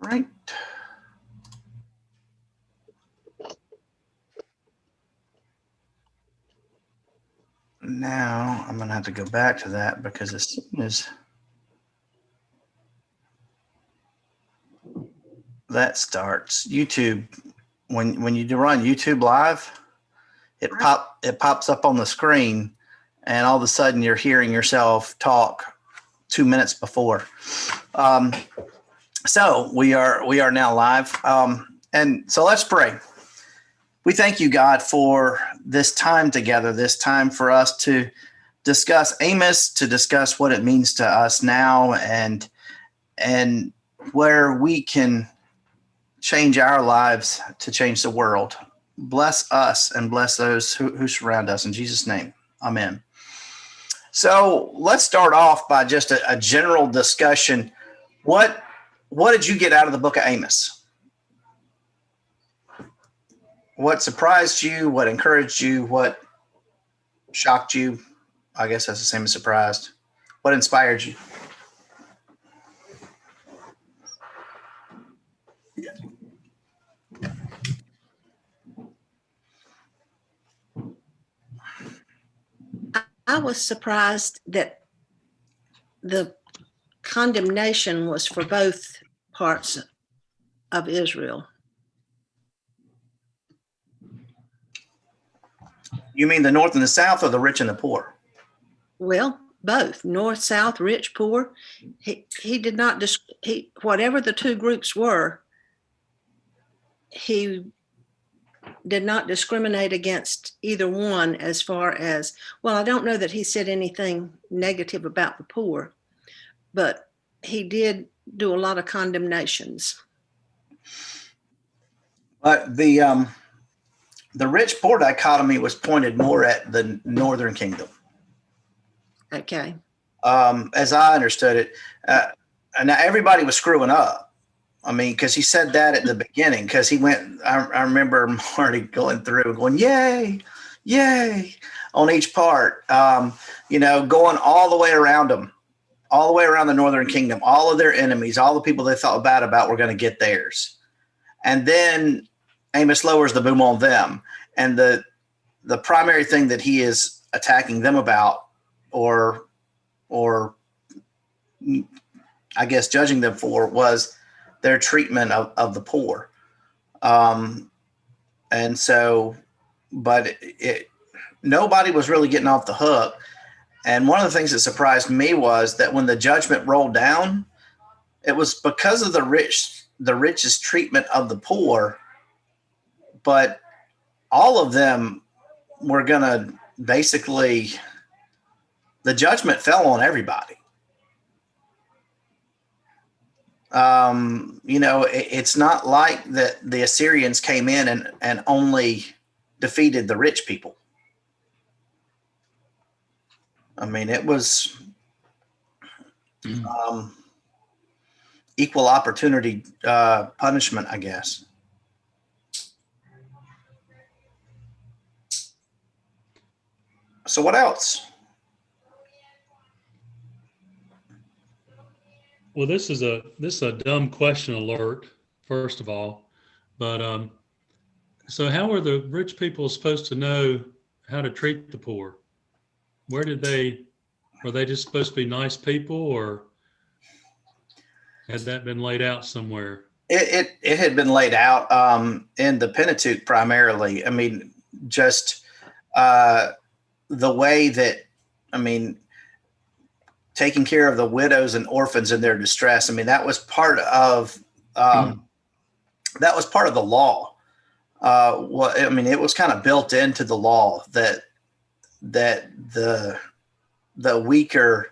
right. Now I'm going to have to go back to that because as soon as that starts, YouTube, when you run YouTube Live, it pops up on the screen, and all of a sudden you're hearing yourself talk 2 minutes before. So we are now live, and so let's pray. We thank you, God, for this time together, this time for us to discuss Amos, to discuss what it means to us now, and where we can change our lives to change the world. Bless us and bless those who surround us. In Jesus' name, amen. So let's start off by just a general discussion. What did you get out of the book of Amos? What surprised you? What encouraged you? What shocked you? I guess that's the same as surprised. What inspired you? I was surprised that the condemnation was for both parts of Israel. You mean the north and the south, or the rich and the poor? Well, both, north, south, rich, poor. He did not whatever the two groups were, he did not discriminate against either one as far as, well, I don't know that he said anything negative about the poor, but he did do a lot of condemnations. But the rich poor dichotomy was pointed more at the northern kingdom. Okay. As I understood it, and now everybody was screwing up. I mean, because he said that at the beginning, because he went, I remember Marty going through and going, yay, yay, on each part, going all the way around them, all the way around the northern kingdom, all of their enemies, all the people they thought bad about were going to get theirs. And then Amos lowers the boom on them. And the primary thing that he is attacking them about, or I guess judging them for, was their treatment of the poor. And so, but nobody was really getting off the hook. And one of the things that surprised me was that when the judgment rolled down, it was because of the richest treatment of the poor, but all of them were going to basically, the judgment fell on everybody. It's not like that the Assyrians came in and only defeated the rich people. I mean, it was equal opportunity punishment, I guess. So what else? Well, this is a dumb question alert, first of all, but so how were the rich people supposed to know how to treat the poor? Were they just supposed to be nice people, or had that been laid out somewhere? It had been laid out in the Pentateuch primarily. I mean, just the way that, taking care of the widows and orphans in their distress. I mean, that was part of the law. It was kind of built into the law that the weaker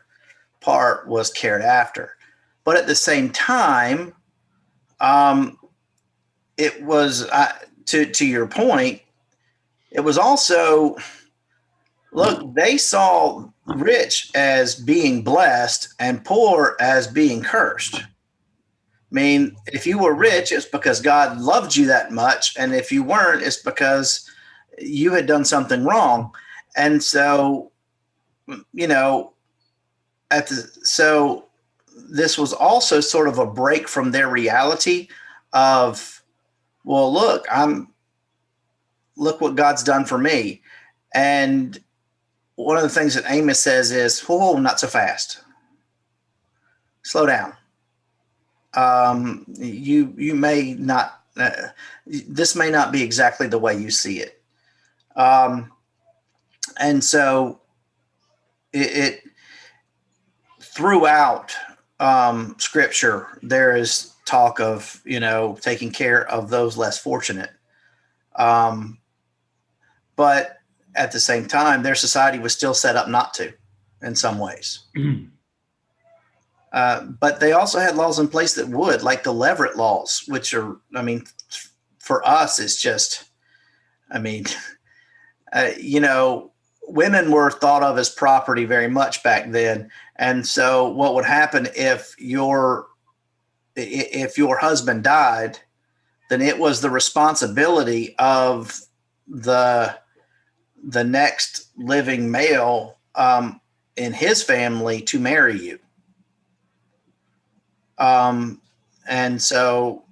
part was cared after. But at the same time, it was to your point. It was also, look, they saw rich as being blessed and poor as being cursed. I mean, if you were rich, it's because God loved you that much. And if you weren't, it's because you had done something wrong. And so, so this was also sort of a break from their reality of, well, look what God's done for me. And one of the things that Amos says is, whoa, not so fast. Slow down. You may not, this may not be exactly the way you see it. And so it throughout scripture, there is talk of, taking care of those less fortunate. But at the same time, their society was still set up not to in some ways. But they also had laws in place that would, like the Leverett laws, which are, for us, it's just, women were thought of as property very much back then. And so what would happen if your husband died, then it was the responsibility of the next living male in his family to marry you. And so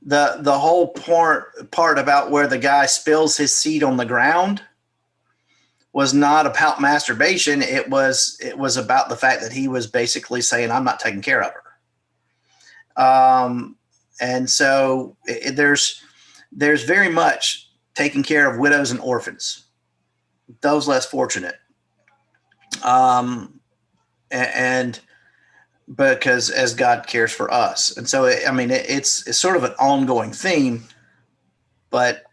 the whole part about where the guy spills his seed on the ground was not about masturbation. It was about the fact that he was basically saying, I'm not taking care of her. And so there's very much taking care of widows and orphans, those less fortunate. And because as God cares for us. And so, it's sort of an ongoing theme, but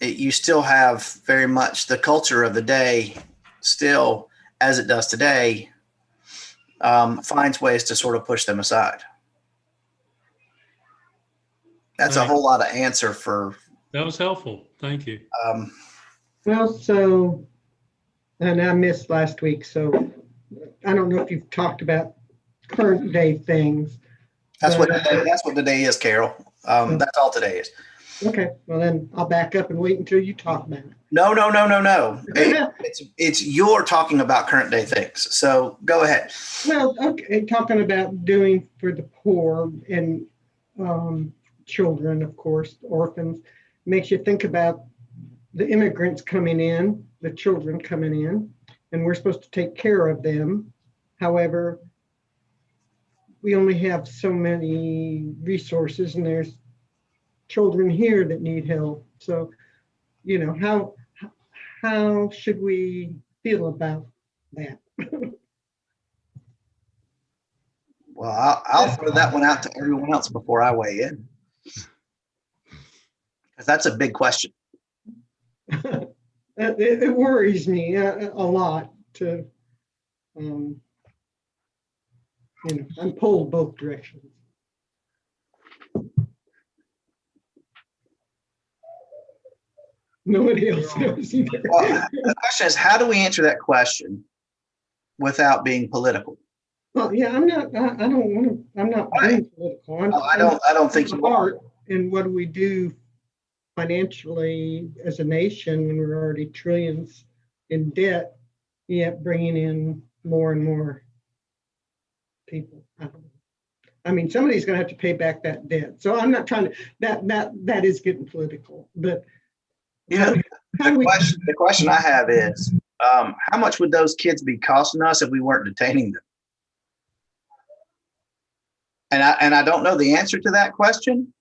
you still have very much the culture of the day still, as it does today, finds ways to sort of push them aside. That's a whole lot of answer for. That was helpful. Thank you. And I missed last week, so I don't know if you've talked about current day things. That's what today is, Carol. That's all today is. Okay, well then I'll back up and wait until you talk about it. No. It's you're talking about current day things. So go ahead. Well, okay, talking about doing for the poor and children, of course, orphans, makes you think about the immigrants coming in, the children coming in, and we're supposed to take care of them. However, we only have so many resources, and there's children here that need help. So, how should we feel about that? Well, I'll throw that one out to everyone else before I weigh in, because that's a big question. It worries me a lot to, I'm pulled both directions. Nobody else knows either. Well, the question is, how do we answer that question without being political? Well, yeah, I'm not being political. I don't think you are. And what do we do financially as a nation when we're already trillions in debt, yet bringing in more and more people? Somebody's going to have to pay back that debt. So I'm not trying to, that is getting political, but the question I have is, how much would those kids be costing us if we weren't detaining them? And I don't know the answer to that question.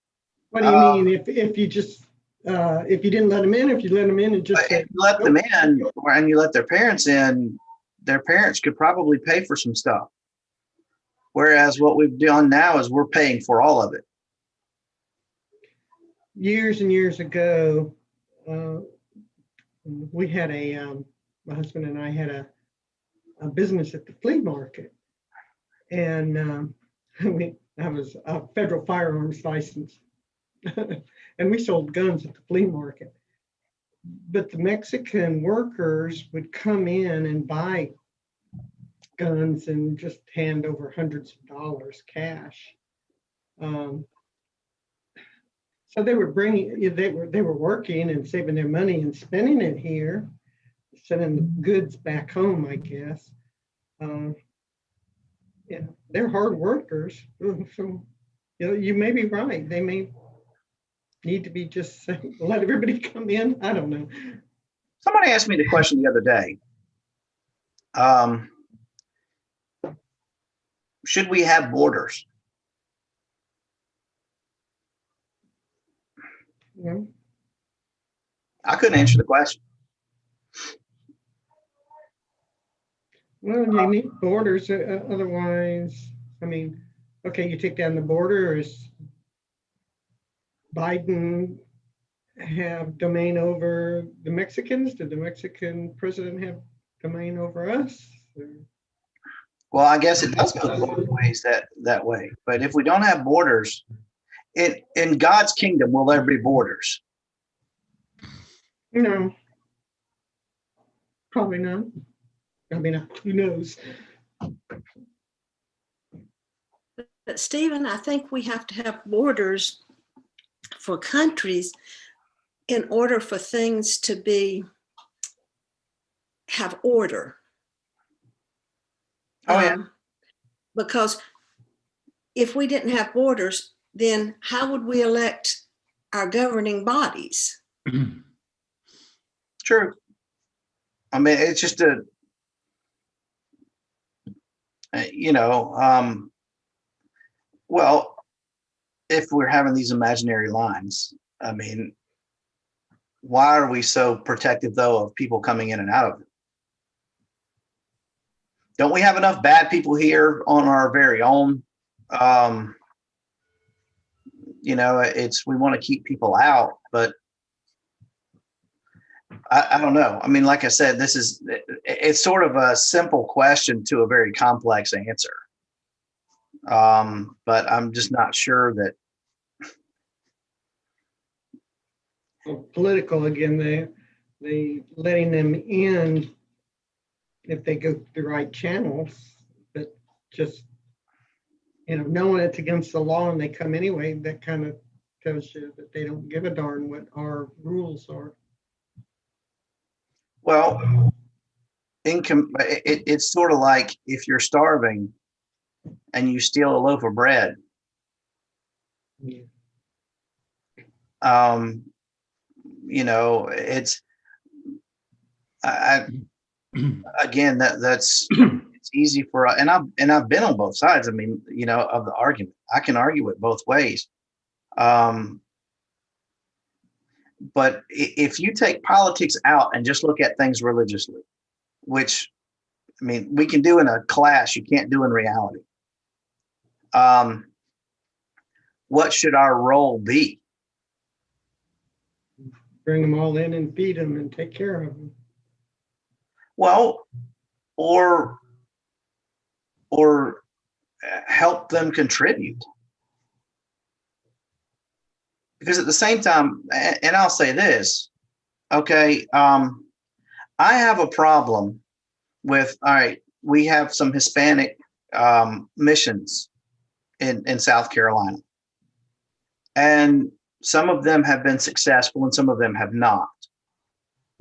What do you mean? If you just if you didn't let them in, if you let them in and just if you let them in and you let their parents in, their parents could probably pay for some stuff. Whereas what we've done now is we're paying for all of it. Years and years ago, we had my husband and I had a business at the flea market, and I was a federal firearms license, and we sold guns at the flea market. But the Mexican workers would come in and buy guns and just hand over hundreds of dollars cash. So they were working and saving their money and spending it here, sending the goods back home, I guess. Yeah, they're hard workers. So, you may be right. They may need to be just saying, let everybody come in. I don't know. Somebody asked me the question the other day. Should we have borders? Yeah. I couldn't answer the question. Well, you need borders, otherwise, I mean, okay, you take down the border, is Biden have domain over the Mexicans? Did the Mexican president have domain over us? Well, I guess it does go both ways that way. But if we don't have borders, in God's kingdom, will there be borders? No, probably not. I mean, who knows? But Stephen, I think we have to have borders for countries in order for things to have order. Oh, yeah. Because if we didn't have borders, then how would we elect our governing bodies? True. I mean, it's just well, if we're having these imaginary lines, I mean, why are we so protective, though, of people coming in and out of it? Don't we have enough bad people here on our very own? We want to keep people out, but I don't know. I mean, like I said, it's sort of a simple question to a very complex answer. But I'm just not sure that. Well, political again, they letting them in if they go the right channels, but just knowing it's against the law and they come anyway, that kind of tells you that they don't give a darn what our rules are. Well, it's sort of like if you're starving and you steal a loaf of bread. Yeah. It's again that's it's easy for us, and I've been on both sides. I mean, of the argument. I can argue it both ways. But if you take politics out and just look at things religiously, which, I mean, we can do in a class, you can't do in reality. What should our role be? Bring them all in and feed them and take care of them. Well, or help them contribute. Because at the same time, and I'll say this, okay, I have a problem with, all right, we have some Hispanic missions in South Carolina. And some of them have been successful and some of them have not.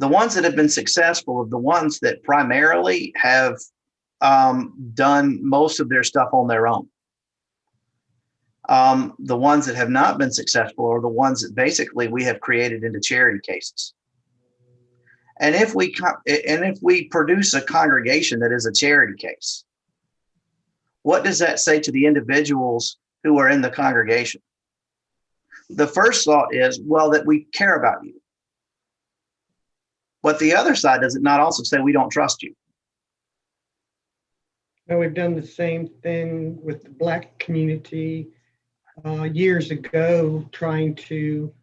The ones that have been successful are the ones that primarily have done most of their stuff on their own. The ones that have not been successful are the ones that basically we have created into charity cases. And if we produce a congregation that is a charity case, what does that say to the individuals who are in the congregation? The first thought is, well, that we care about you. But the other side does it not also say we don't trust you? Well, we've done the same thing with the Black community years ago, trying to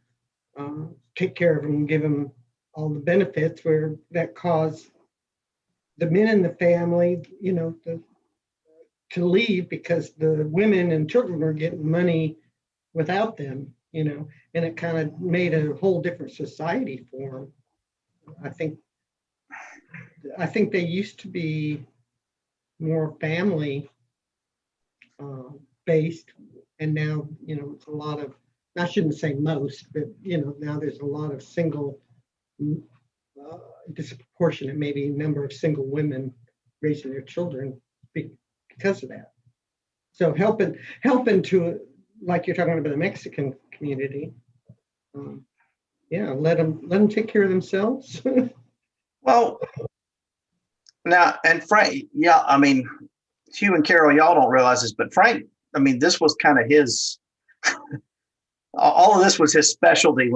take care of them, give them all the benefits, where that caused the men in the family, to leave because the women and children were getting money without them, and it kind of made a whole different society for them. I think they used to be more family based, and now it's a lot of, I shouldn't say most, but now there's a lot of single, disproportionate maybe number of single women raising their children because of that. So helping to, like you're talking about the Mexican community. Yeah, let them take care of themselves. Well, now, and Frank, yeah, I mean, Hugh and Carol, y'all don't realize this, but Frank, I mean, this was kind of his, all of this was his specialty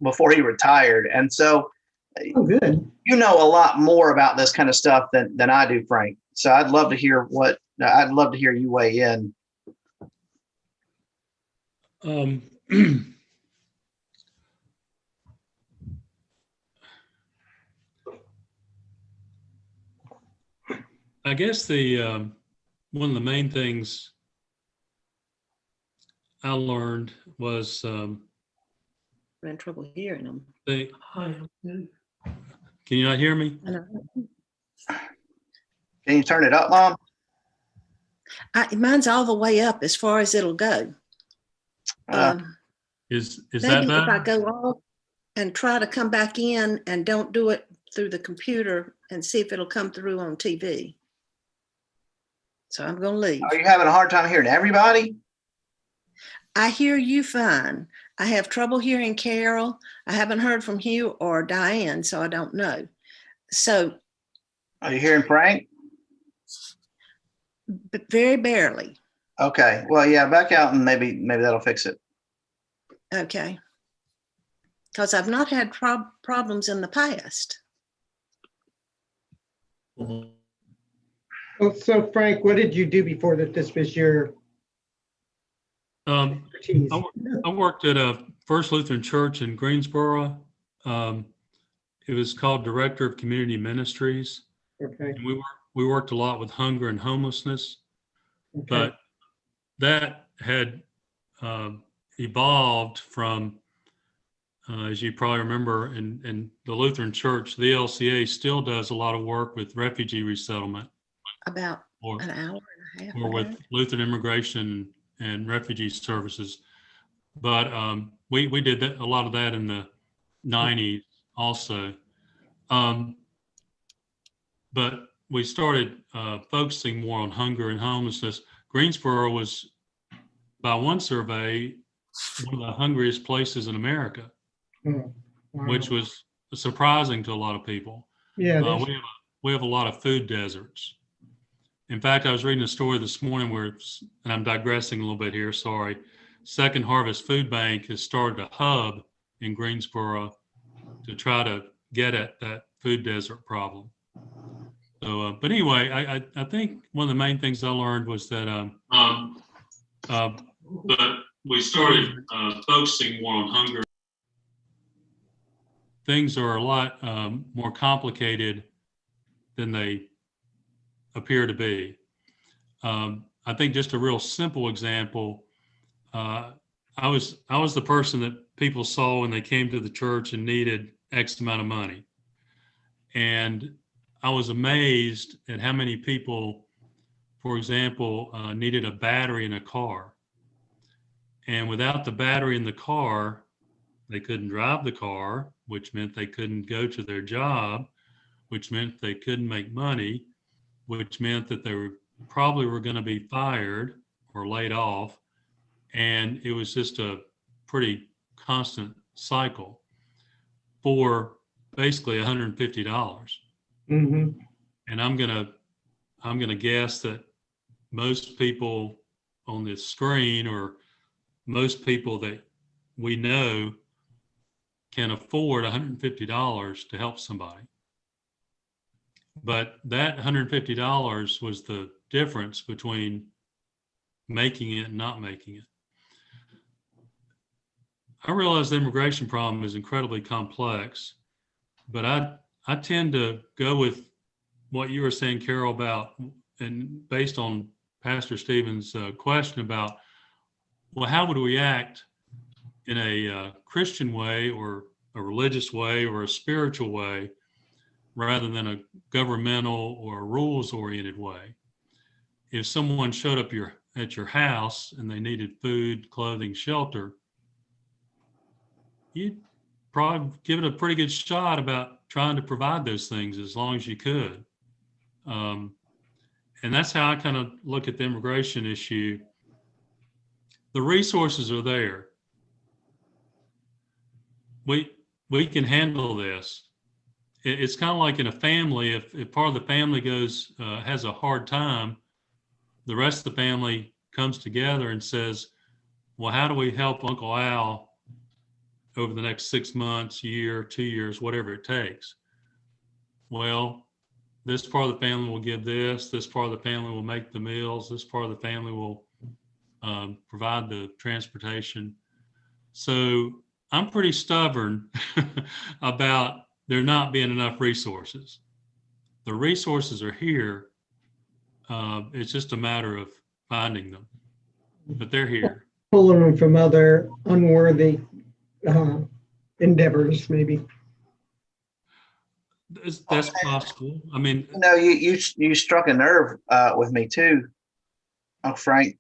before he retired. And so, Oh, good. you know a lot more about this kind of stuff than I do, Frank. So I'd love to hear you weigh in. I guess one of the main things I learned was I'm in trouble hearing them. can you not hear me? I know. Can you turn it up, Mom? Mine's all the way up as far as it'll go. Is that Maybe if I bad? go off and try to come back in and don't do it through the computer and see if it'll come through on TV. So I'm going to leave. Are you having a hard time hearing everybody? I hear you fine. I have trouble hearing Carol. I haven't heard from Hugh or Diane, so I don't know. So. Are you hearing Frank? But very barely. Okay. Well, yeah, back out and maybe that'll fix it. Okay. Because I've not had problems in the past. Oh, so Frank, what did you do before that? This was your expertise? I worked at a First Lutheran Church in Greensboro. It was called Director of Community Ministries. Okay. And we worked a lot with hunger and homelessness, Okay. but that had evolved from, as you probably remember, in the Lutheran Church, the LCA still does a lot of work with refugee resettlement. About or, an hour and a half. or with Lutheran Immigration and Refugee Services. But we did a lot of that in the 90s also. But we started focusing more on hunger and homelessness. Greensboro was, by one survey, one of the hungriest places in America, Oh, wow. which was surprising to a lot of people. Yeah. We have a lot of food deserts. In fact, I was reading a story this morning and I'm digressing a little bit here, sorry. Second Harvest Food Bank has started a hub in Greensboro to try to get at that food desert problem. So, but anyway, I think one of the main things I learned was that but we started focusing more on hunger. Things are a lot more complicated than they appear to be. I think just a real simple example, I was the person that people saw when they came to the church and needed X amount of money. And I was amazed at how many people, for example, needed a battery in a car. And without the battery in the car, they couldn't drive the car, which meant they couldn't go to their job, which meant they couldn't make money, which meant that they probably were going to be fired or laid off. And it was just a pretty constant cycle for basically $150. Mm-hmm. And I'm gonna guess that most people on this screen, or most people that we know, can afford $150 to help somebody. But that $150 was the difference between making it and not making it. I realize the immigration problem is incredibly complex, but I tend to go with what you were saying, Carol, about, and based on Pastor Stephen's question about, well, how would we act in a Christian way or a religious way or a spiritual way rather than a governmental or rules-oriented way? If someone showed up at your house and they needed food, clothing, shelter, you'd probably give it a pretty good shot about trying to provide those things as long as you could. And that's how I kind of look at the immigration issue. The resources are there. We can handle this. It's kind of like in a family. If part of the family has a hard time, the rest of the family comes together and says, well, how do we help Uncle Al over the next 6 months, year, 2 years, whatever it takes? Well, this part of the family will give this part of the family will make the meals, this part of the family will provide the transportation. So I'm pretty stubborn about there not being enough resources. The resources are here. It's just a matter of finding them, but they're here. Pulling them from other unworthy endeavors, maybe. That's possible. I mean, you struck a nerve with me too, Frank,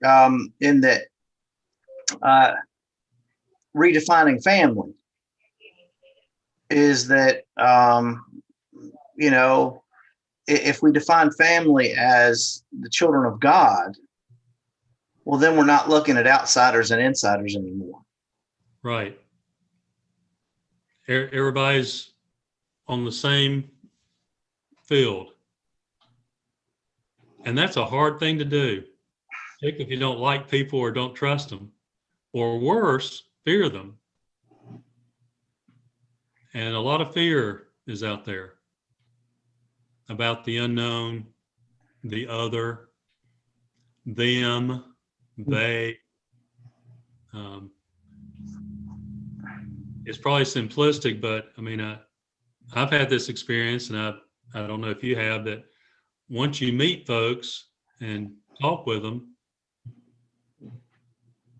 in that redefining family is that, if we define family as the children of God, well, then we're not looking at outsiders and insiders anymore. Right. Everybody's on the same field. And that's a hard thing to do, particularly if you don't like people or don't trust them, or worse, fear them. And a lot of fear is out there about the unknown, the other, them, they. It's probably simplistic, but I mean, I've had this experience, and I don't know if you have, that once you meet folks and talk with them,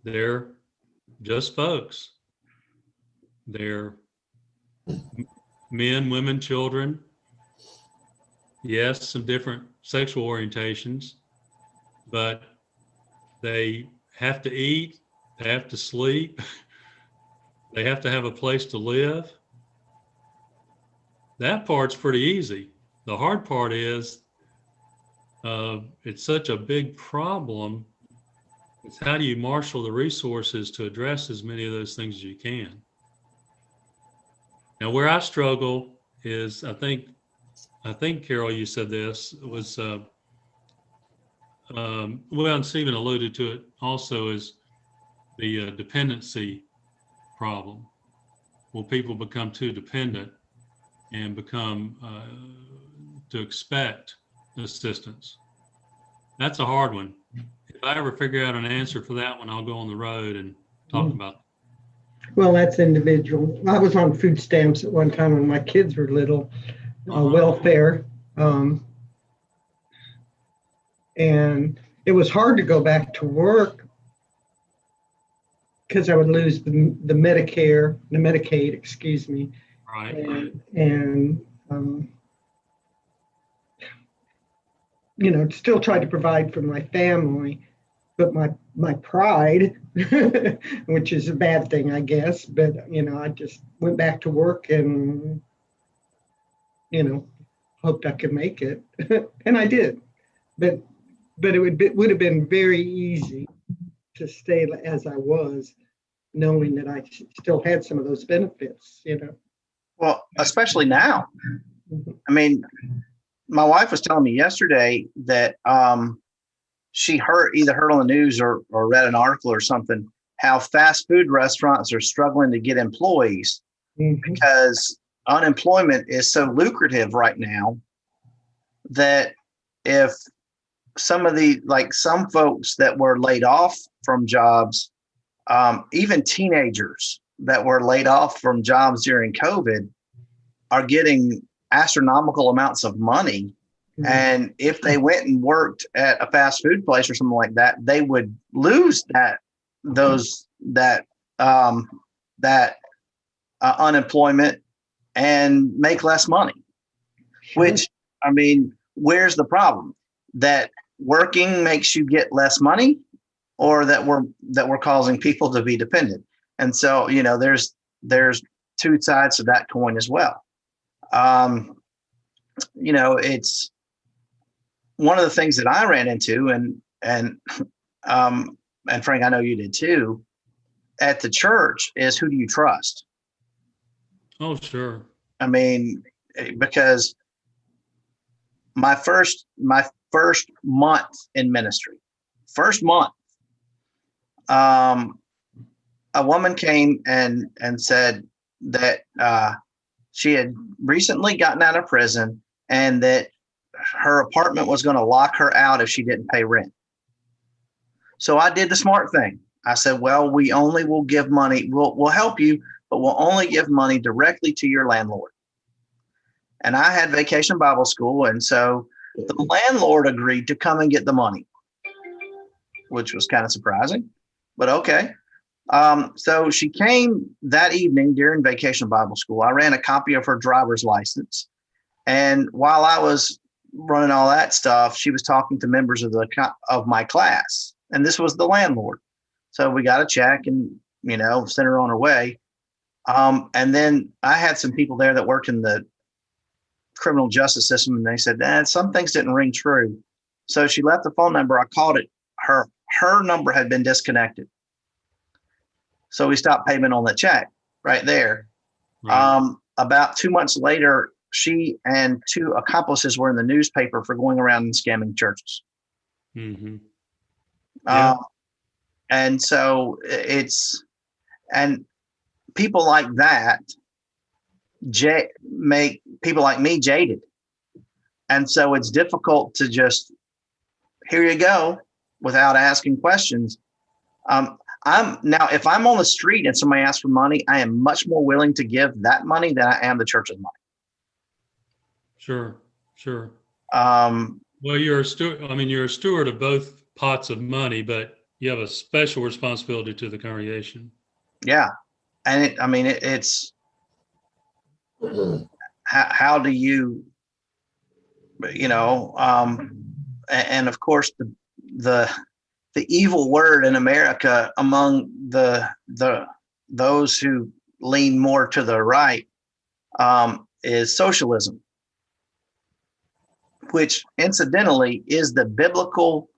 they're just folks. They're men, women, children. Yes, some different sexual orientations, but they have to eat, they have to sleep, they have to have a place to live. That part's pretty easy. The hard part is it's such a big problem. It's how do you marshal the resources to address as many of those things as you can? Now, where I struggle is, I think, Carol, you said this, was, and Stephen alluded to it also, is the dependency problem. Will people become too dependent and become to expect assistance? That's a hard one. If I ever figure out an answer for that one, I'll go on the road and talk about it. Well, that's individual. I was on food stamps at one time when my kids were little, welfare. And it was hard to go back to work because I would lose the Medicaid, excuse me. Right. And still try to provide for my family, but my pride, which is a bad thing, I guess, but I just went back to work and hoped I could make it. And I did, but it would have been very easy to stay as I was, knowing that I still had some of those benefits, Well, especially now. I mean, my wife was telling me yesterday that she either heard on the news or read an article or something, how fast food restaurants are struggling to get employees because unemployment is so lucrative right now that if some folks that were laid off from jobs, even teenagers that were laid off from jobs during COVID are getting astronomical amounts of money. Mm-hmm. And if they went and worked at a fast food place or something like that, they would lose that unemployment and make less money. Sure. Which, I mean, where's the problem? That working makes you get less money, or that we're causing people to be dependent? And so, there's two sides to that coin as well. It's one of the things that I ran into, and Frank, I know you did too, at the church, is who do you trust? Oh, sure. I mean, because my first month in ministry, first month, a woman came and said that she had recently gotten out of prison and that her apartment was going to lock her out if she didn't pay rent. So I did the smart thing. I said, well, we only will give money. We'll help you, but we'll only give money directly to your landlord. And I had Vacation Bible School. And so the landlord agreed to come and get the money, which was kind of surprising, but okay. So she came that evening during Vacation Bible School. I ran a copy of her driver's license. And while I was running all that stuff, she was talking to members of my class. And this was the landlord. So we got a check and, sent her on her way. And then I had some people there that worked in the criminal justice system, and they said, some things didn't ring true. So she left the phone number. I called it. Her number had been disconnected. So we stopped payment on the check right there. Right. About 2 months later, she and two accomplices were in the newspaper for going around and scamming churches. Mm-hmm. Yeah. And so and people like that make people like me jaded. And so it's difficult to just, here you go, without asking questions. If I'm on the street and somebody asks for money, I am much more willing to give that money than I am the church's money. Sure. Well, you're a steward. I mean, you're a steward of both pots of money, but you have a special responsibility to the congregation. Yeah. And it's how do you, and of course the evil word in America among those who lean more to the right is socialism, which incidentally is the biblical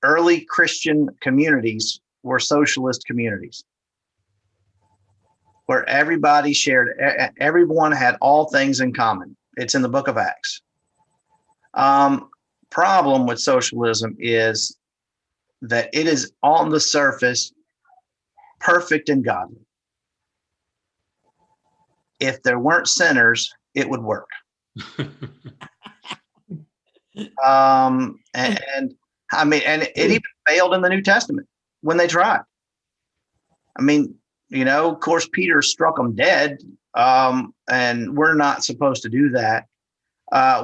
early Christian communities were socialist communities where everybody everyone had all things in common. It's in the book of Acts. Problem with socialism is that it is on the surface perfect and godly. If there weren't sinners, it would work. And it even failed in the New Testament when they tried. Of course, Peter struck them dead, and we're not supposed to do that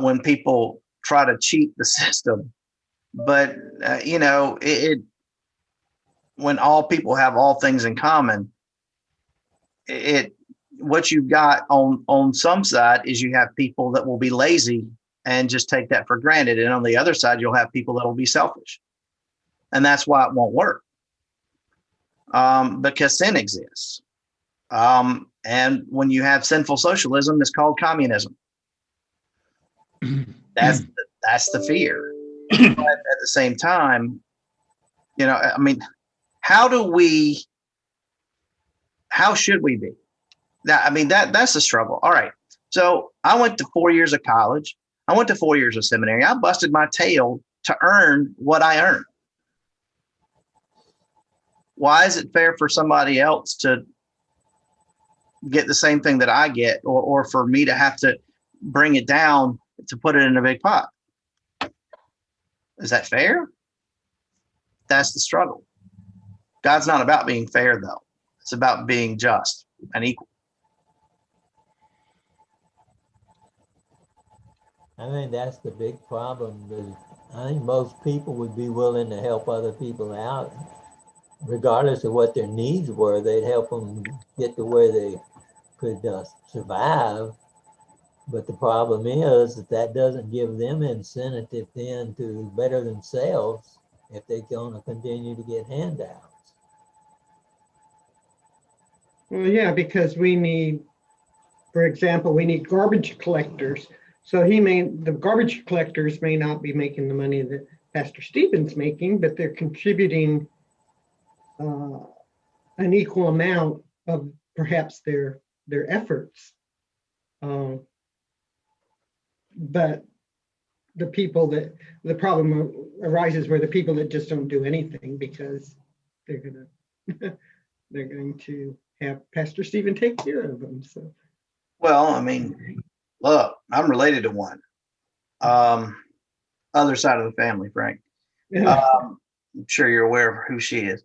when people try to cheat the system. But, when all people have all things in common, what you've got on some side is you have people that will be lazy and just take that for granted. And on the other side, you'll have people that will be selfish. And that's why it won't work. Because sin exists. And when you have sinful socialism, it's called communism. That's the fear. But at the same time, how should we be? That's the struggle. All right. So I went to 4 years of college. I went to 4 years of seminary. I busted my tail to earn what I earned. Why is it fair for somebody else to get the same thing that I get, or for me to have to bring it down to put it in a big pot? Is that fair? That's the struggle. God's not about being fair, though. It's about being just and equal. I think that's the big problem. I think most people would be willing to help other people out, regardless of what their needs were. They'd help them get to where they could survive. But the problem is that doesn't give them incentive then to better themselves if they're going to continue to get handouts. Well, yeah, because we need, for example, we need garbage collectors So the garbage collectors may not be making the money that Pastor Stephen's making, but they're contributing an equal amount of perhaps their efforts. But the problem arises where the people that just don't do anything because they're going to have Pastor Stephen take care of them. So, Well, I mean, look, I'm related to one. Other side of the family, Frank. I'm sure you're aware of who she is.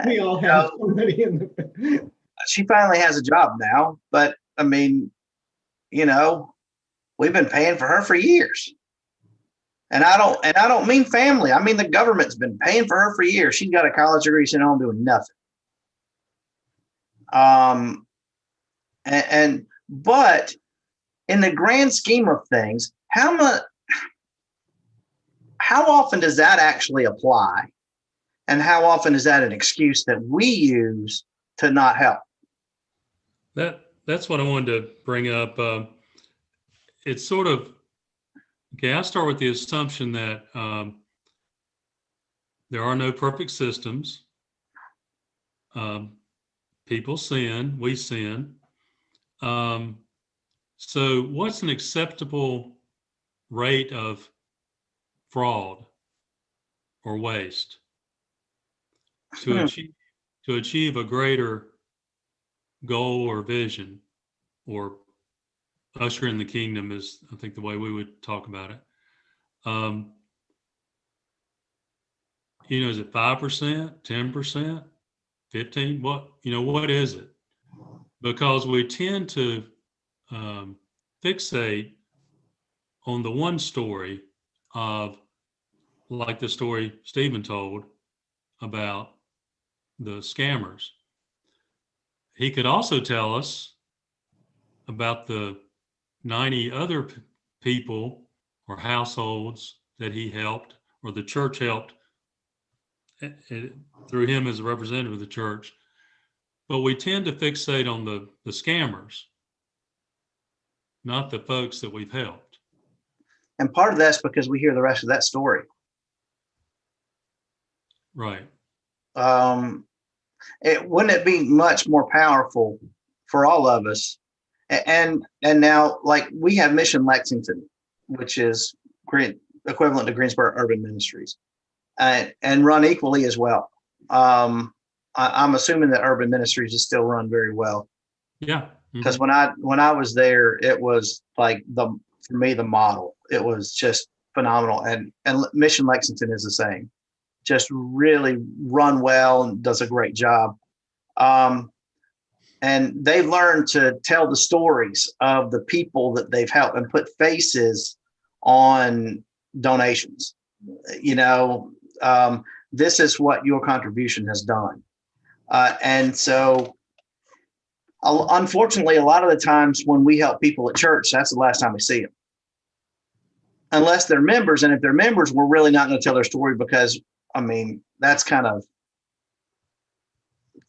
we all have somebody in the. She finally has a job now, but I mean, we've been paying for her for years. And I don't mean family. I mean the government's been paying for her for years. She's got a college degree, she's home doing nothing. But in the grand scheme of things, how often does that actually apply? And how often is that an excuse that we use to not help? That's what I wanted to bring up. It's sort of, okay, I start with the assumption that there are no perfect systems. People sin, we sin. So what's an acceptable rate of fraud or waste to achieve a greater goal or vision, or usher in the kingdom is, I think, the way we would talk about it. Is it 5%, 10%, 15%? What is it? Because we tend to fixate on the one story of, like the story Stephen told about the scammers. He could also tell us about the 90 other people or households that he helped, or the church helped through him as a representative of the church. But we tend to fixate on the scammers, not the folks that we've helped. And part of that's because we hear the rest of that story. Right. Wouldn't it be much more powerful for all of us? And now, like, we have Mission Lexington, which is equivalent to Greensboro Urban Ministries, and run equally as well. I'm assuming that Urban Ministries is still run very well. Yeah. Because when I was there, it was like for me the model. It was just phenomenal, and Mission Lexington is the same. Just really run well and does a great job. And they've learned to tell the stories of the people that they've helped and put faces on donations. This is what your contribution has done. And so, unfortunately, a lot of the times when we help people at church, that's the last time we see them. Unless they're members. And if they're members, we're really not going to tell their story because, that's kind of,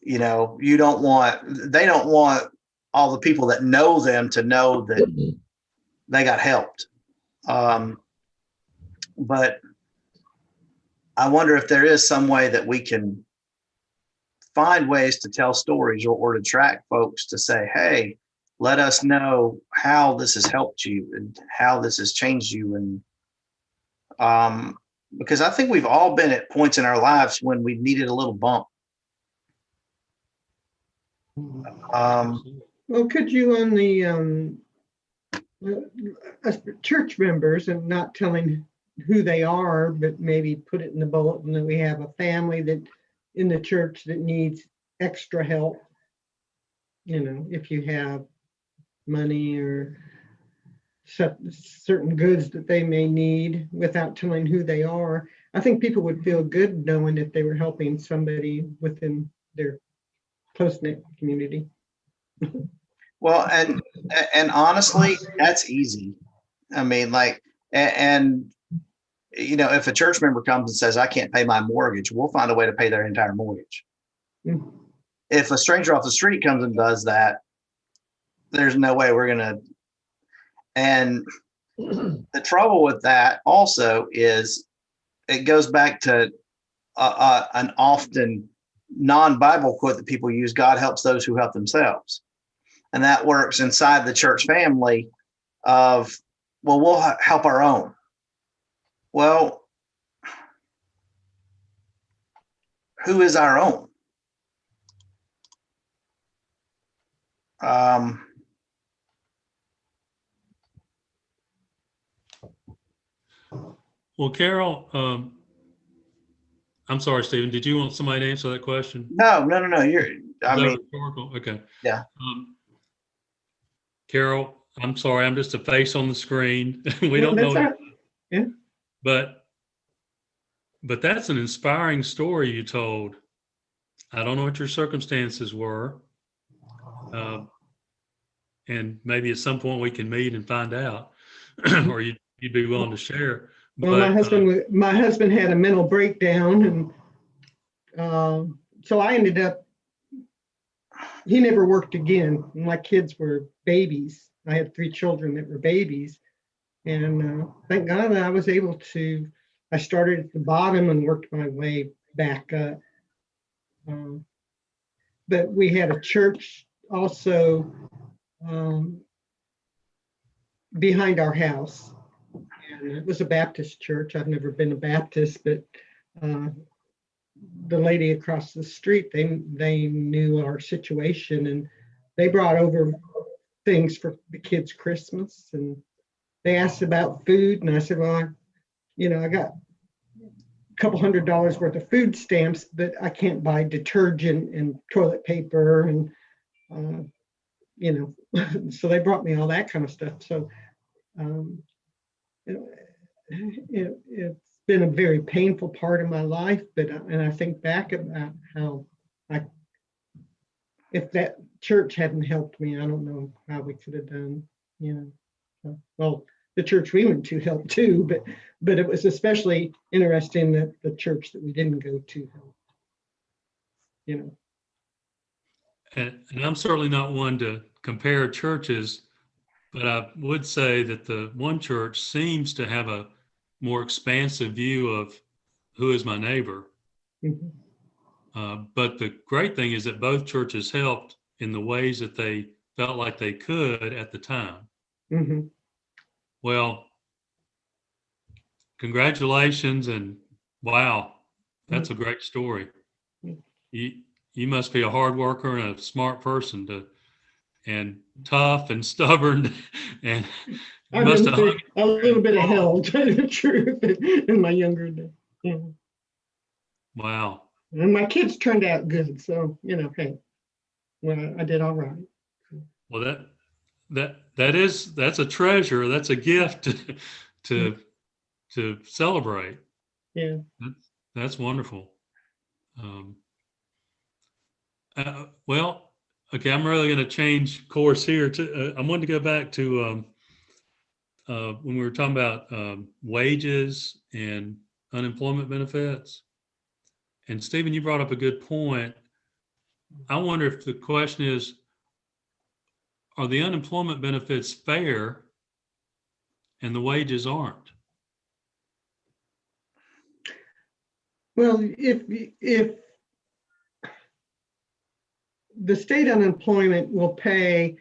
they don't want all the people that know them to know that they got helped. But I wonder if there is some way that we can find ways to tell stories or to track folks to say, hey, let us know how this has helped you and how this has changed you. And because I think we've all been at points in our lives when we needed a little bump. Well, could you on the church members, and not telling who they are, but maybe put it in the bulletin that we have a family that in the church that needs extra help. If you have money or certain goods that they may need without telling who they are. I think people would feel good knowing if they were helping somebody within their close-knit community. Well, and honestly, that's easy. If a church member comes and says, I can't pay my mortgage, we'll find a way to pay their entire mortgage. Mm-hmm. If a stranger off the street comes and does that, there's no way we're going to, And the trouble with that also is it goes back to an often non-Bible quote that people use: God helps those who help themselves. And that works inside the church family of, well, we'll help our own. Well, who is our own? Well, Carol, I'm sorry, Stephen, did you want somebody to answer that question? No. I mean, rhetorical? Okay. Yeah. Carol, I'm sorry, I'm just a face on the screen. We don't know. Right. Yeah. But that's an inspiring story you told. I don't know what your circumstances were. And maybe at some point we can meet and find out, or you'd be willing to share. Well, my husband had a mental breakdown, and so I ended up. He never worked again. My kids were babies. I had 3 children that were babies, and thank God I was able to. I started at the bottom and worked my way back up. But we had a church also behind our house. And it was a Baptist church. I've never been a Baptist, but the lady across the street, they knew our situation, and they brought over things for the kids' Christmas. And they asked about food, and I said, well, I got a couple $100 worth of food stamps, but I can't buy detergent and toilet paper, and so they brought me all that kind of stuff. So it's been a very painful part of my life, and I think back about how if that church hadn't helped me, I don't know how we could have done. Well, the church we went to helped too, but it was especially interesting that the church that we didn't go to helped. And I'm certainly not one to compare churches, but I would say that the one church seems to have a more expansive view of who is my neighbor. Mm-hmm. But the great thing is that both churches helped in the ways that they felt like they could at the time. Mm-hmm. Well, congratulations, and wow, that's a great story. You must be a hard worker and a smart person and tough and stubborn, and I must have a little bit of hell, to tell the truth, in my younger days. Yeah. Wow. And my kids turned out good, so hey, well, I did all right. Well, that's a treasure. That's a gift to celebrate. Yeah. That's wonderful. Well, okay, I'm really going to change course here. I wanted to go back to when we were talking about wages and unemployment benefits. And Stephen, you brought up a good point. I wonder if the question is, are the unemployment benefits fair and the wages aren't? Well, if the state unemployment will pay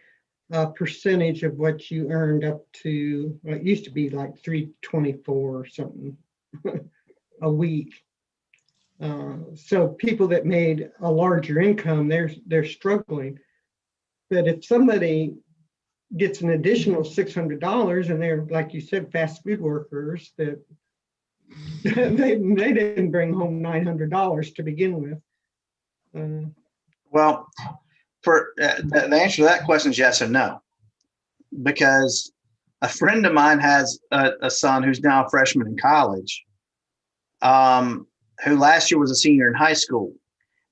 a percentage of what you earned up to, well, it used to be like $324 or something a week. So people that made a larger income, they're struggling. But if somebody gets an additional $600, and they're, like you said, fast food workers, that they didn't bring home $900 to begin with. Well, for the answer to that question is yes and no, because a friend of mine has a son who's now a freshman in college, who last year was a senior in high school,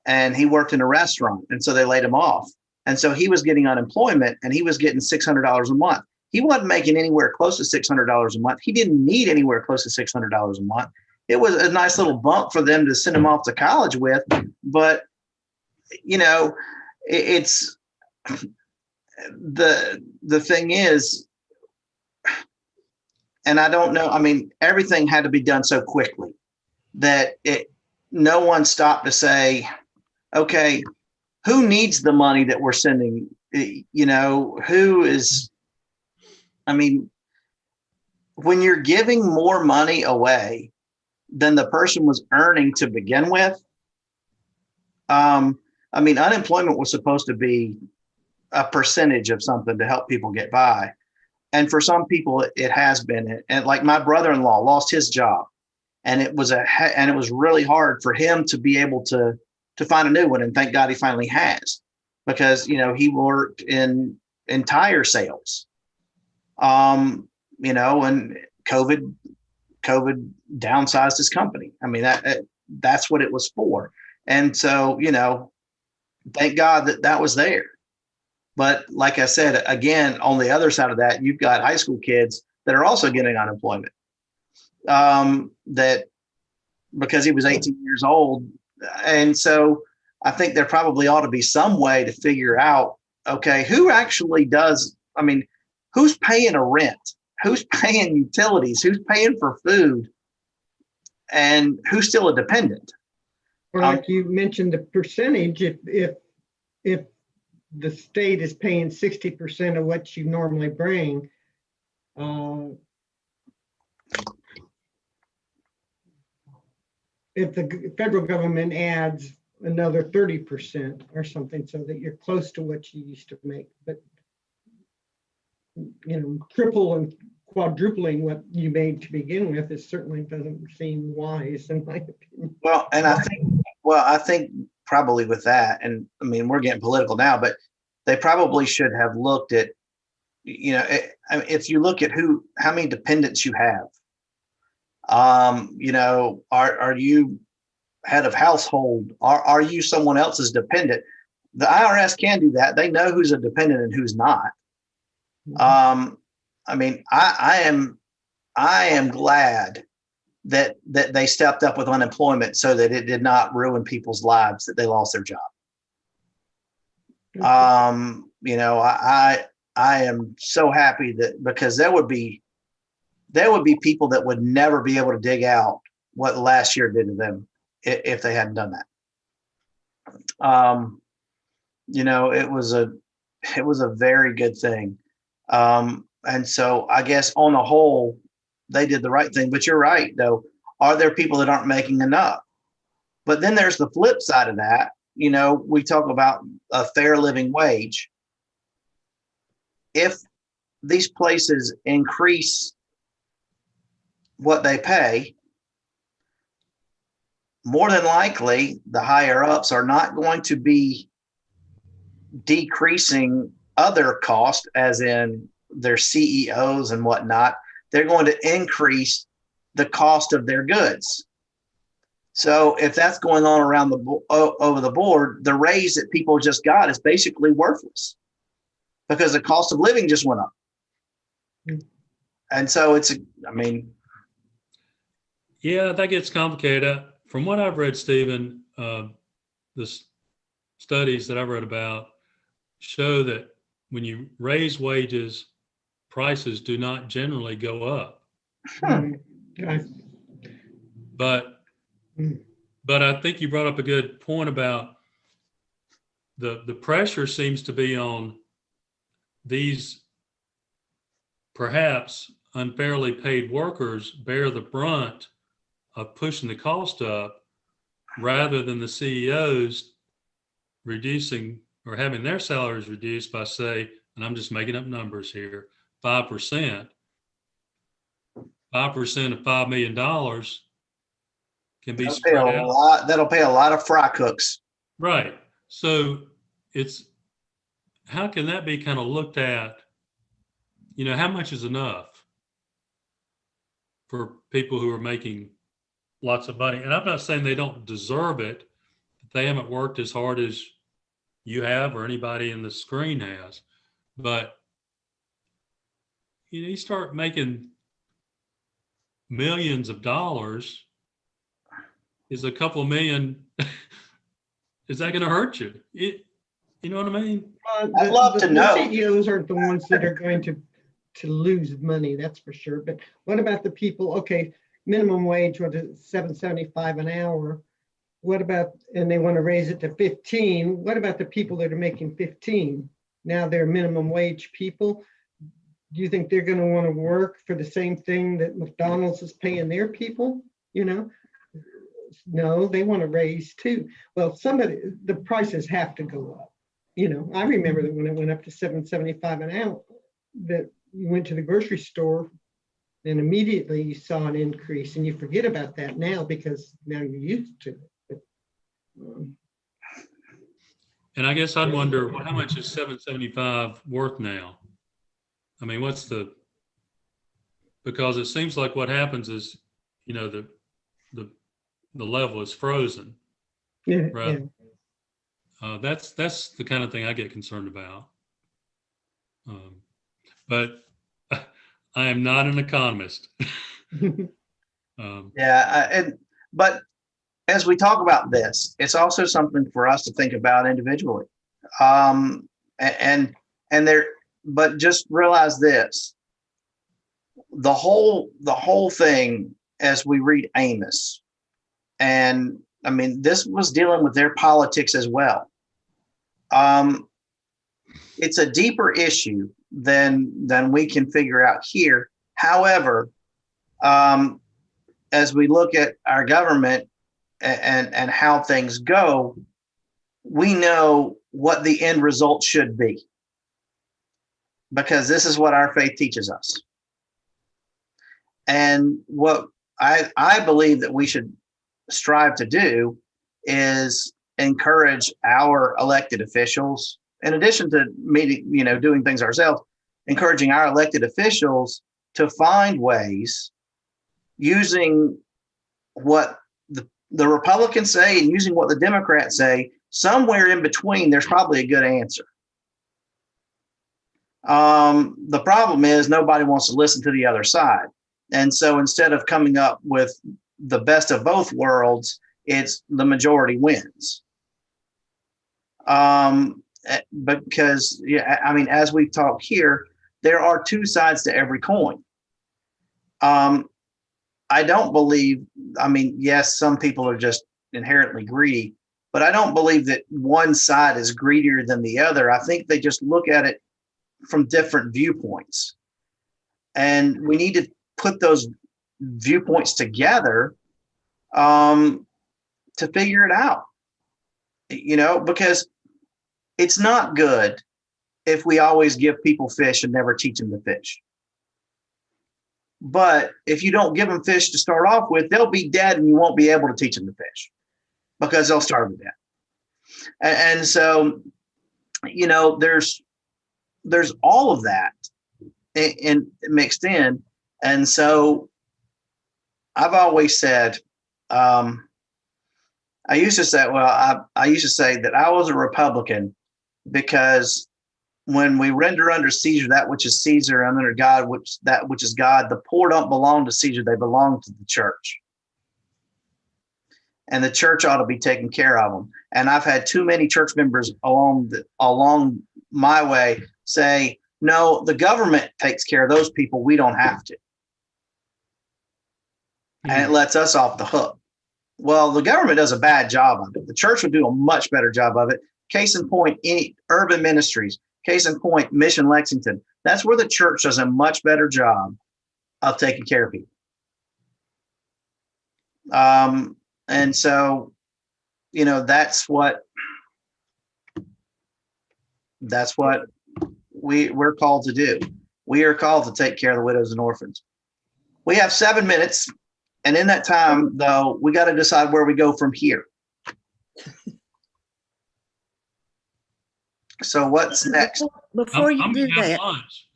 and he worked in a restaurant, and so they laid him off. And so he was getting unemployment, and he was getting $600 a month. He wasn't making anywhere close to $600 a month. He didn't need anywhere close to $600 a month. It was a nice little bump for them to send him off to college with. But, it's the thing is, and I don't know, I mean, everything had to be done so quickly that no one stopped to say, okay, who needs the money that we're sending? You know, who is, I mean, when you're giving more money away than the person was earning to begin with, I mean, unemployment was supposed to be a percentage of something to help people get by. And for some people, it has been. And like my brother-in-law lost his job, and it was really hard for him to be able to find a new one. And thank God he finally has, because, you know, he worked in tire sales, you know, and COVID downsized his company. I mean, that's what it was for. And so, you know, thank God that was there. But like I said, again, on the other side of that, you've got high school kids that are also getting unemployment. That because he was 18 years old. And so I think there probably ought to be some way to figure out, okay, who actually does, I mean, who's paying a rent? Who's paying utilities? Who's paying for food? And who's still a dependent? Or like you mentioned, the percentage, if the state is paying 60% of what you normally bring, if the federal government adds another 30% or something, so that you're close to what you used to make, but you know, triple and quadrupling what you made to begin with, it certainly doesn't seem wise in my opinion. Well, and I think probably with that, and I mean, we're getting political now, but they probably should have looked at, you know, if you look at how many dependents you have, you know, are you head of household? Are you someone else's dependent? The IRS can do that. They know who's a dependent and who's not. I mean, I am glad that they stepped up with unemployment so that it did not ruin people's lives, that they lost their job. You know, I am so happy that, because there would be people that would never be able to dig out what last year did to them if they hadn't done that. You know, it was a very good thing. And so I guess on the whole, they did the right thing. But you're right, though. Are there people that aren't making enough? But then there's the flip side of that. You know, we talk about a fair living wage. If these places increase what they pay, more than likely the higher ups are not going to be decreasing other costs, as in their CEOs and whatnot. They're going to increase the cost of their goods. So if that's going on around over the board, the raise that people just got is basically worthless because the cost of living just went up. And so yeah, that gets complicated. From what I've read, Stephen, the studies that I've read about show that when you raise wages, prices do not generally go up. But I think you brought up a good point about the pressure seems to be on these perhaps unfairly paid workers bear the brunt of pushing the cost up, rather than the CEOs reducing or having their salaries reduced by, say, and I'm just making up numbers here, 5%. 5% of $5 million can be spread out. That'll pay a lot of fry cooks. Right. So how can that be kind of looked at? You know, how much is enough for people who are making lots of money? And I'm not saying they don't deserve it, that they haven't worked as hard as you have or anybody in the screen has. But you start making millions of dollars, is a couple of million, is that going to hurt you? You know what I mean? I'd love to know. The CEOs aren't the ones that are going to to lose money, that's for sure. But what about the people, okay, minimum wage was $7.75 an hour. What about, and they want to raise it to 15. What about the people that are making 15? Now they're minimum wage people. Do you think they're going to want to work for the same thing that McDonald's is paying their people? You know, no, they want to raise too. Well, the prices have to go up. You know, I remember that when it went up to $7.75 an hour, that you went to the grocery store and immediately you saw an increase, and you forget about that now because now you're used to it. And I guess I'd wonder, how much is $7.75 worth now? I mean, because it seems like what happens is, you know, the level is frozen. Yeah, right? yeah. That's the kind of thing I get concerned about. But I am not an economist. But as we talk about this, it's also something for us to think about individually. But just realize this, the whole thing as we read Amos, and I mean, this was dealing with their politics as well. It's a deeper issue than we can figure out here. However, as we look at our government and how things go, we know what the end result should be, because this is what our faith teaches us. And what I believe that we should strive to do is encourage our elected officials, in addition to doing things ourselves, encouraging our elected officials to find ways, using what the Republicans say and using what the Democrats say, somewhere in between, there's probably a good answer. The problem is nobody wants to listen to the other side. And so instead of coming up with the best of both worlds, it's the majority wins. Because, I mean, as we've talked here, there are two sides to every coin. I don't believe, I mean, yes, some people are just inherently greedy, but I don't believe that one side is greedier than the other. I think they just look at it from different viewpoints. And we need to put those viewpoints together to figure it out, because it's not good if we always give people fish and never teach them to fish. But if you don't give them fish to start off with, they'll be dead and you won't be able to teach them to fish because they'll starve to death. And so, there's all of that in mixed in. And so I've always said, I used to say that I was a Republican because when we render under Caesar that which is Caesar, and under God that which is God, the poor don't belong to Caesar, they belong to the church. And the church ought to be taking care of them. And I've had too many church members along my way say, no, the government takes care of those people, we don't have to. And it lets us off the hook. Well, the government does a bad job of it. The church would do a much better job of it. Case in point, any urban ministries. Case in point, Mission Lexington. That's where the church does a much better job of taking care of people. And so, that's what we're called to do. We are called to take care of the widows and orphans. We have 7 minutes. And in that time, though, we got to decide where we go from here. So what's next? Before you do that, lunch.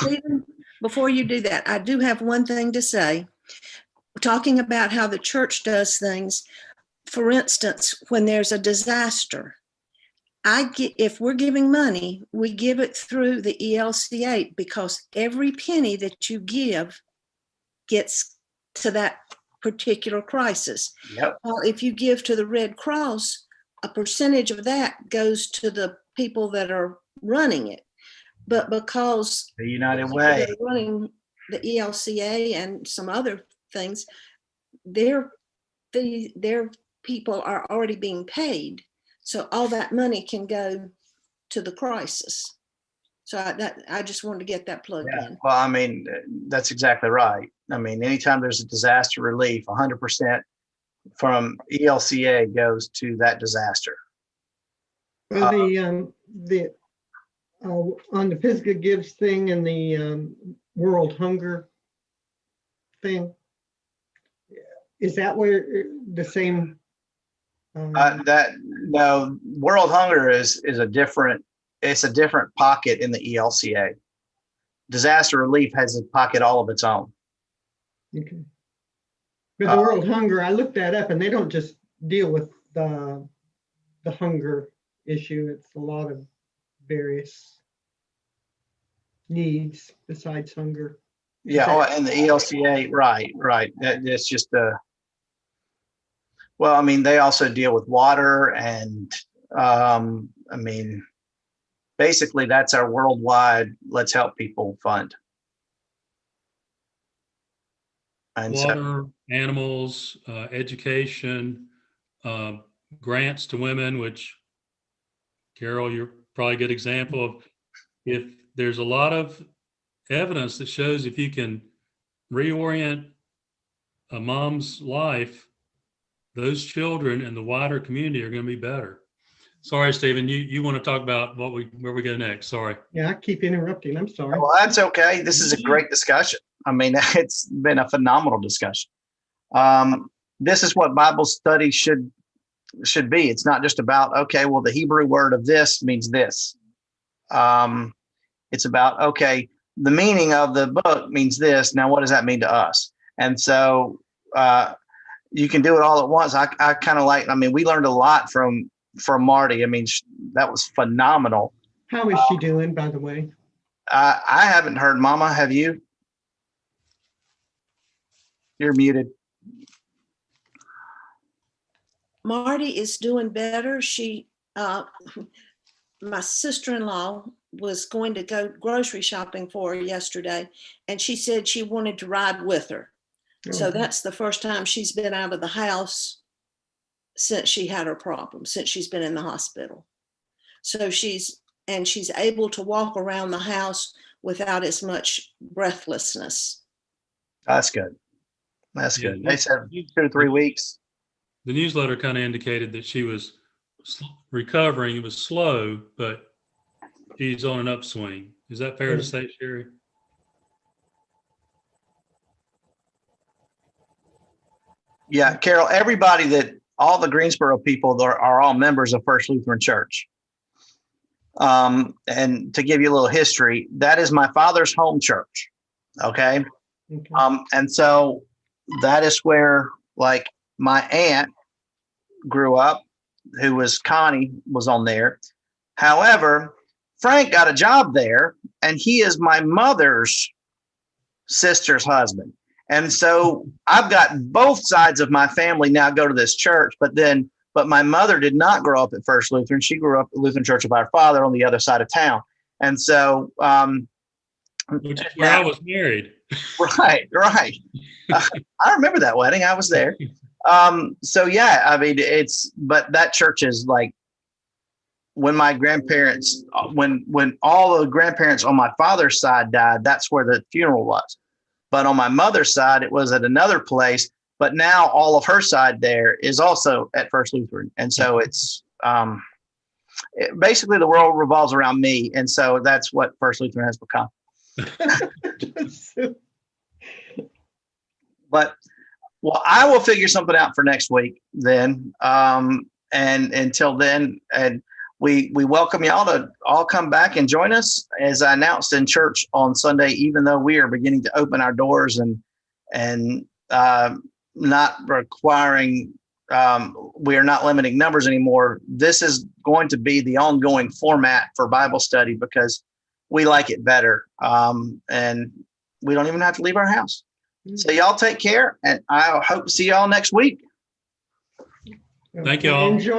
Stephen, before you do that, I do have one thing to say. Talking about how the church does things. For instance, when there's a disaster, if we're giving money, we give it through the ELCA, because every penny that you give gets to that particular crisis. Yep. Well, if you give to the Red Cross, a percentage of that goes to the people that are running it. but because The United Way. they're running the ELCA and some other things, their people are already being paid. So all that money can go to the crisis. So I just wanted to get that plugged in. Well, I mean, that's exactly right. I mean, anytime there's a disaster relief, 100% from ELCA goes to that disaster. Well, the on the Pisgah Gives thing and the World Hunger thing, is that where the same? No, World Hunger is a different. It's a different pocket in the ELCA. Disaster relief has a pocket all of its own. Okay. But the World Hunger, I looked that up, and they don't just deal with the hunger issue. It's a lot of various needs besides hunger. Yeah, and the ELCA, right. It's just well, I mean, they also deal with water and, I mean, basically that's our worldwide Let's Help People fund. And water, animals, education, grants to women, which, Carol, you're probably a good example of. If there's a lot of evidence that shows if you can reorient a mom's life, those children and the wider community are going to be better. Sorry, Stephen, you want to talk about where we go next? Sorry. Yeah, I keep interrupting. I'm sorry. Well, that's okay. This is a great discussion. I mean, it's been a phenomenal discussion. This is what Bible study should be. It's not just about, okay, well, the Hebrew word of this means this. It's about, okay, the meaning of the book means this. Now, what does that mean to us? And so you can do it all at once. I kind of like, I mean, we learned a lot from Marty. I mean, that was phenomenal. How is she doing, by the way? I haven't heard Mama. Have you? You're muted. Marty is doing better. She, my sister-in-law was going to go grocery shopping for her yesterday, and she said she wanted to ride with her. So that's the first time she's been out of the house since she had her problem, since she's been in the hospital. So she's able to walk around the house without as much breathlessness. That's good. That's Yeah, good. They said 2 to 3 weeks. The newsletter kind of indicated that she was recovering. It was slow, but she's on an upswing. Is that fair to say, Sherry? Yeah, Carol, all the Greensboro people are all members of First Lutheran Church. And to give you a little history, that is my father's home church. Okay. And so that is where, like, my aunt grew up, who was Connie, was on there. However, Frank got a job there, and he is my mother's sister's husband. And so I've got both sides of my family now go to this church, but my mother did not grow up at First Lutheran. She grew up at Lutheran Church of Our Father on the other side of town. And so, which is where I was married. Right. I remember that wedding. I was there. So yeah, I mean, but that church is like, when my grandparents, when all the grandparents on my father's side died, that's where the funeral was. But on my mother's side, it was at another place. But now all of her side there is also at First Lutheran. And so it's basically the world revolves around me. And so that's what First Lutheran has become. But, well, I will figure something out for next week then. And until then, and we welcome y'all to all come back and join us, as I announced in church on Sunday, even though we are beginning to open our doors and not requiring, we are not limiting numbers anymore. This is going to be the ongoing format for Bible study because we like it better. And we don't even have to leave our house. So y'all take care, and I hope to see y'all next week. Thank you all. Enjoy.